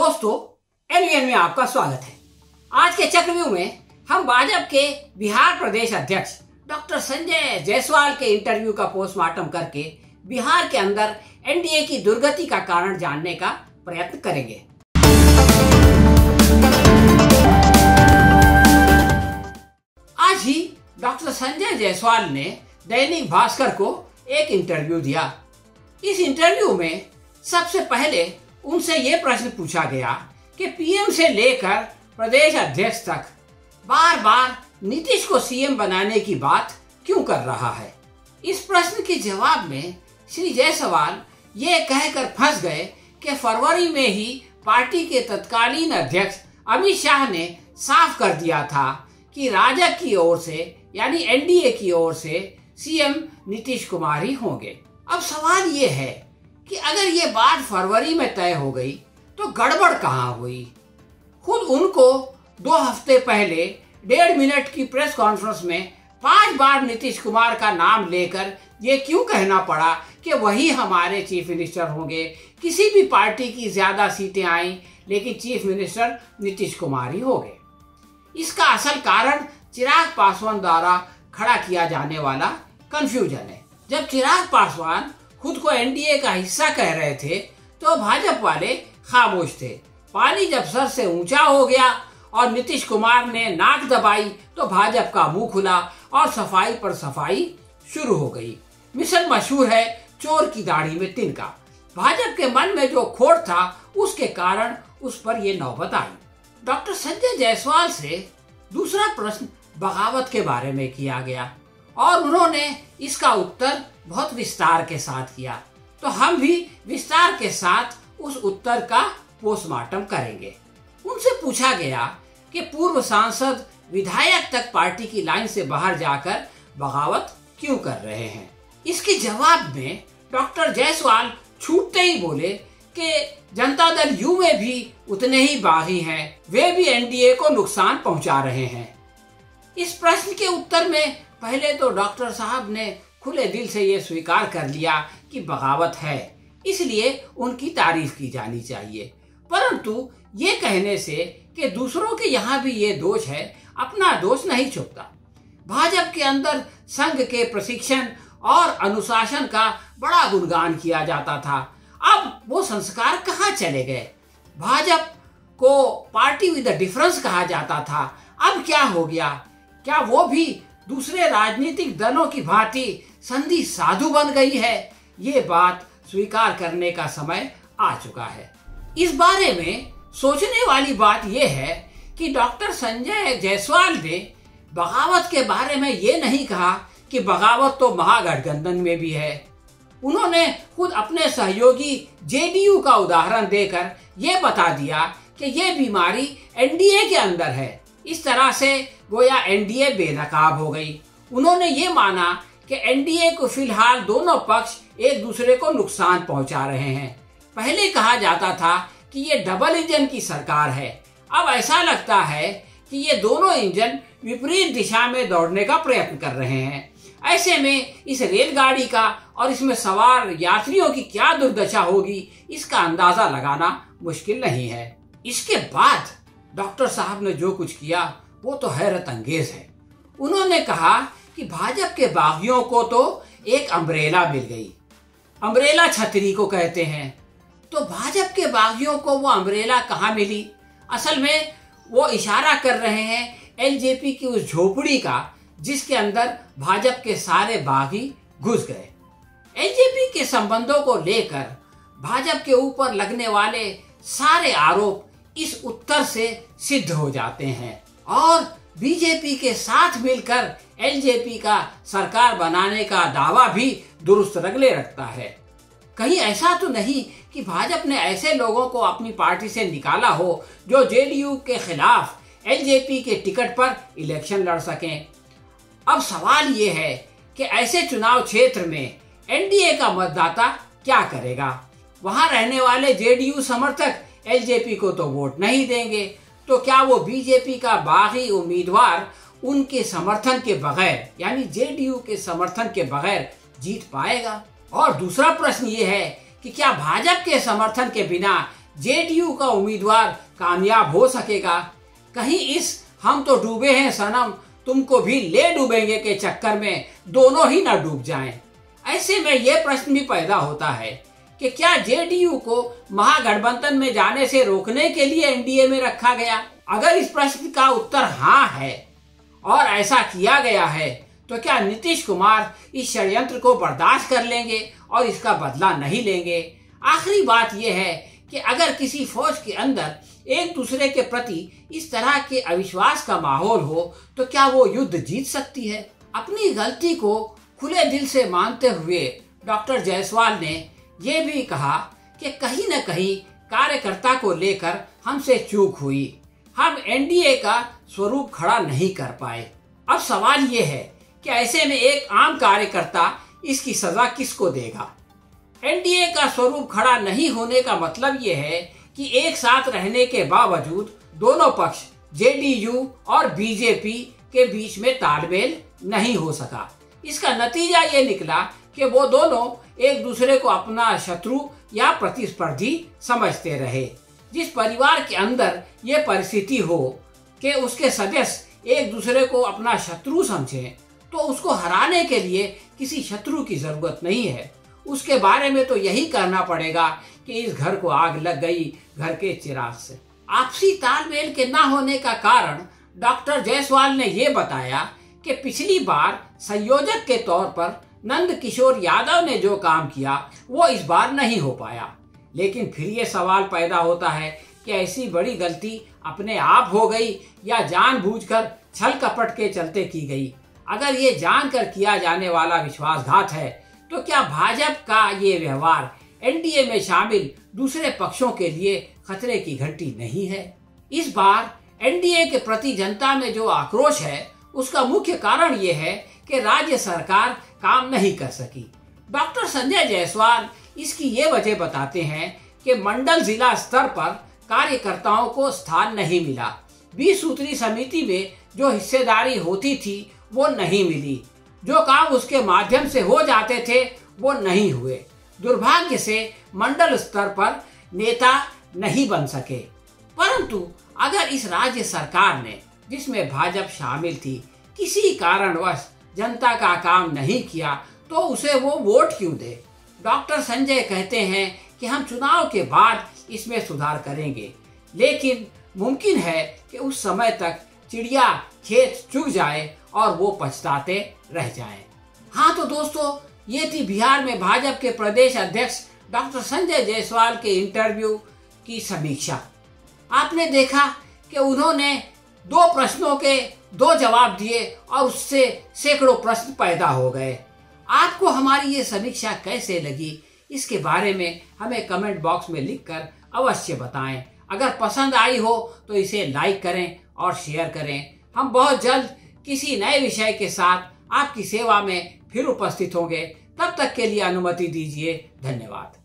दोस्तों, एलियन में आपका स्वागत है। आज के चक्रव्यूह में हम भाजपा के बिहार प्रदेश अध्यक्ष डॉक्टर संजय जायसवाल के इंटरव्यू का पोस्टमार्टम करके बिहार के अंदर एनडीए की दुर्गति का कारण जानने का प्रयत्न करेंगे। आज ही डॉक्टर संजय जायसवाल ने दैनिक भास्कर को एक इंटरव्यू दिया। इस इंटरव्यू में सबसे पहले उनसे ये प्रश्न पूछा गया कि पीएम से लेकर प्रदेश अध्यक्ष तक बार बार नीतीश को सीएम बनाने की बात क्यों कर रहा है। इस प्रश्न के जवाब में श्री जायसवाल ये कहकर फंस गए कि फरवरी में ही पार्टी के तत्कालीन अध्यक्ष अमित शाह ने साफ कर दिया था कि राजग की ओर से यानी एनडीए की ओर से सीएम नीतीश कुमार ही होंगे। अब सवाल ये है कि अगर ये बात फरवरी में तय हो गई तो गड़बड़ कहाँ हुई। खुद उनको 2 हफ्ते पहले 1.5 मिनट की प्रेस कॉन्फ्रेंस में 5 बार नीतीश कुमार का नाम लेकर ये क्यों कहना पड़ा कि वही हमारे चीफ मिनिस्टर होंगे। किसी भी पार्टी की ज्यादा सीटें आई लेकिन चीफ मिनिस्टर नीतीश कुमार ही होंगे। इसका असल कारण चिराग पासवान द्वारा खड़ा किया जाने वाला कंफ्यूजन है। जब चिराग पासवान खुद को एनडीए का हिस्सा कह रहे थे तो भाजपा वाले खामोश थे। पानी जब सर से ऊंचा हो गया और नीतीश कुमार ने नाक दबाई तो भाजपा का मुंह खुला और सफाई पर सफाई शुरू हो गई। मिसल मशहूर है, चोर की दाढ़ी में तिनका। भाजपा के मन में जो खोट था उसके कारण उस पर यह नौबत आई। डॉक्टर संजय जायसवाल से दूसरा प्रश्न बगावत के बारे में किया गया और उन्होंने इसका उत्तर बहुत विस्तार के साथ किया, तो हम भी विस्तार के साथ उस उत्तर का पोस्टमार्टम करेंगे। उनसे पूछा गया कि पूर्व सांसद विधायक तक पार्टी की लाइन से बाहर जाकर बगावत क्यों कर रहे हैं। इसके जवाब में डॉक्टर जायसवाल छूटते ही बोले कि जनता दल यू में भी उतने ही बागी हैं, वे भी एनडीए को नुकसान पहुंचा रहे हैं। इस प्रश्न के उत्तर में पहले तो डॉक्टर साहब ने खुले दिल से ये स्वीकार कर लिया कि बगावत है, इसलिए उनकी तारीफ की जानी चाहिए। परंतु ये कहने से कि दूसरों के यहाँ भी ये दोष है, अपना दोष नहीं छुपता। भाजपा के अंदर संघ के प्रशिक्षण और अनुशासन का बड़ा गुणगान किया जाता था। अब वो संस्कार कहाँ चले गए। भाजपा को पार्टी विद द डिफरेंस कहा जाता था, अब क्या हो गया। क्या वो भी दूसरे राजनीतिक दलों की भांति संधि साधु बन गई है। ये बात स्वीकार करने का समय आ चुका है। इस बारे में सोचने वाली बात यह है कि डॉक्टर संजय जायसवाल ने बगावत के बारे में ये नहीं कहा कि बगावत तो महागठबंधन में भी है। उन्होंने खुद अपने सहयोगी जेडीयू का उदाहरण देकर यह बता दिया कि ये बीमारी एनडीए के अंदर है। इस तरह से गोया एनडीए बेनकाब हो गई। उन्होंने ये माना कि एनडीए को फिलहाल दोनों पक्ष एक दूसरे को नुकसान पहुंचा रहे हैं। पहले कहा जाता था कि ये डबल इंजन की सरकार है, अब ऐसा लगता है कि ये दोनों इंजन विपरीत दिशा में दौड़ने का प्रयत्न कर रहे हैं। ऐसे में इस रेलगाड़ी का और इसमें सवार यात्रियों की क्या दुर्दशा होगी, इसका अंदाजा लगाना मुश्किल नहीं है। इसके बाद डॉक्टर साहब ने जो कुछ किया वो तो हैरत अंगेज है। उन्होंने कहा कि भाजपा के बागियों को तो एक अम्ब्रेला मिल गई। अम्ब्रेला छतरी को कहते हैं, तो भाजपा के बागियों को वो अम्ब्रेला कहाँ मिली। असल में वो इशारा कर रहे हैं एलजेपी की उस झोपड़ी का जिसके अंदर भाजपा के सारे बागी घुस गए। एलजेपी के संबंधों को लेकर भाजपा के ऊपर लगने वाले सारे आरोप इस उत्तर से सिद्ध हो जाते हैं और बीजेपी के साथ मिलकर एलजेपी का सरकार बनाने का दावा भी दुरुस्त रगले रखता है। कहीं ऐसा तो नहीं कि भाजपा ने ऐसे लोगों को अपनी पार्टी से निकाला हो जो जेडीयू के खिलाफ एलजेपी के टिकट पर इलेक्शन लड़ सकें। अब सवाल ये है कि ऐसे चुनाव क्षेत्र में एनडीए का मतदाता क्या करेगा। वहां रहने वाले जेडीयू समर्थक एलजेपी को तो वोट नहीं देंगे, तो क्या वो बीजेपी का बागी उम्मीदवार उनके समर्थन के बगैर यानी जेडीयू के समर्थन के बगैर जीत पाएगा। और दूसरा प्रश्न ये है कि क्या भाजपा के समर्थन के बिना जेडीयू का उम्मीदवार कामयाब हो सकेगा? कहीं इस हम तो डूबे हैं सनम तुमको भी ले डूबेंगे के चक्कर में दोनों ही ना डूब जाएं। ऐसे में यह प्रश्न भी पैदा होता है कि क्या जेडीयू को महागठबंधन में जाने से रोकने के लिए एनडीए में रखा गया? अगर इस प्रश्न का उत्तर हाँ है और ऐसा किया गया है तो क्या नीतीश कुमार इस षड्यंत्र को बर्दाश्त कर लेंगे और इसका बदला नहीं लेंगे? आखिरी बात यह है कि अगर किसी फौज के अंदर एक दूसरे के प्रति इस तरह के अविश्वास का माहौल हो तो क्या वो युद्ध जीत सकती है? अपनी गलती को खुले दिल से मानते हुए डॉक्टर जायसवाल ने यह भी कहा कि कहीं न कहीं कार्यकर्ता को लेकर हमसे चूक हुई, हम एनडीए का स्वरूप खड़ा नहीं कर पाए। अब सवाल ये है कि ऐसे में एक आम कार्यकर्ता इसकी सजा किसको देगा? एनडीए का स्वरूप खड़ा नहीं होने का मतलब ये है कि एक साथ रहने के बावजूद दोनों पक्ष जेडीयू और बीजेपी के बीच में तालमेल नहीं हो सका। इसका नतीजा ये निकला कि वो दोनों एक दूसरे को अपना शत्रु या प्रतिस्पर्धी समझते रहे। जिस परिवार के अंदर ये परिस्थिति हो कि उसके सदस्य एक दूसरे को अपना शत्रु समझें तो उसको हराने के लिए किसी शत्रु की जरूरत नहीं है। उसके बारे में तो यही करना पड़ेगा कि इस घर को आग लग गई घर के चिराग से। आपसी तालमेल के न होने का कारण डॉक्टर जायसवाल ने ये बताया कि पिछली बार संयोजक के तौर पर नंद किशोर यादव ने जो काम किया वो इस बार नहीं हो पाया। लेकिन फिर ये सवाल पैदा होता है कि ऐसी बड़ी गलती अपने आप हो गई या जानबूझकर छल कपट के चलते की गई? अगर ये जानकर किया जाने वाला विश्वासघात है तो क्या भाजपा का ये व्यवहार एनडीए में शामिल दूसरे पक्षों के लिए खतरे की घंटी नहीं है? इस बार एनडीए के प्रति जनता में जो आक्रोश है उसका मुख्य कारण ये है कि राज्य सरकार काम नहीं कर सकी। डॉक्टर संजय जायसवाल इसकी ये वजह बताते हैं कि मंडल जिला स्तर पर कार्यकर्ताओं को स्थान नहीं मिला। 20 सूत्री समिति में जो हिस्सेदारी होती थी वो नहीं मिली। जो काम उसके माध्यम से हो जाते थे वो नहीं हुए। दुर्भाग्य से मंडल स्तर पर नेता नहीं बन सके। परंतु अगर इस राज्य सरकार ने, जिसमें भाजपा शामिल थी, किसी कारणवश जनता का काम नहीं किया तो उसे वो वोट क्यों दे? डॉक्टर संजय कहते हैं कि हम चुनाव के बाद इसमें सुधार करेंगे, लेकिन मुमकिन है कि उस समय तक चिड़िया खेत चुग जाए और वो पछताते रह जाएं। हाँ तो दोस्तों, ये थी बिहार में भाजपा के प्रदेश अध्यक्ष डॉक्टर संजय जायसवाल के इंटरव्यू की समीक्षा। आपने देखा कि उन्होंने 2 प्रश्नों के 2 जवाब दिए और उससे सैकड़ों प्रश्न पैदा हो गए। आपको हमारी ये समीक्षा कैसे लगी इसके बारे में हमें कमेंट बॉक्स में लिखकर अवश्य बताएं। अगर पसंद आई हो तो इसे लाइक करें और शेयर करें। हम बहुत जल्द किसी नए विषय के साथ आपकी सेवा में फिर उपस्थित होंगे। तब तक के लिए अनुमति दीजिए। धन्यवाद।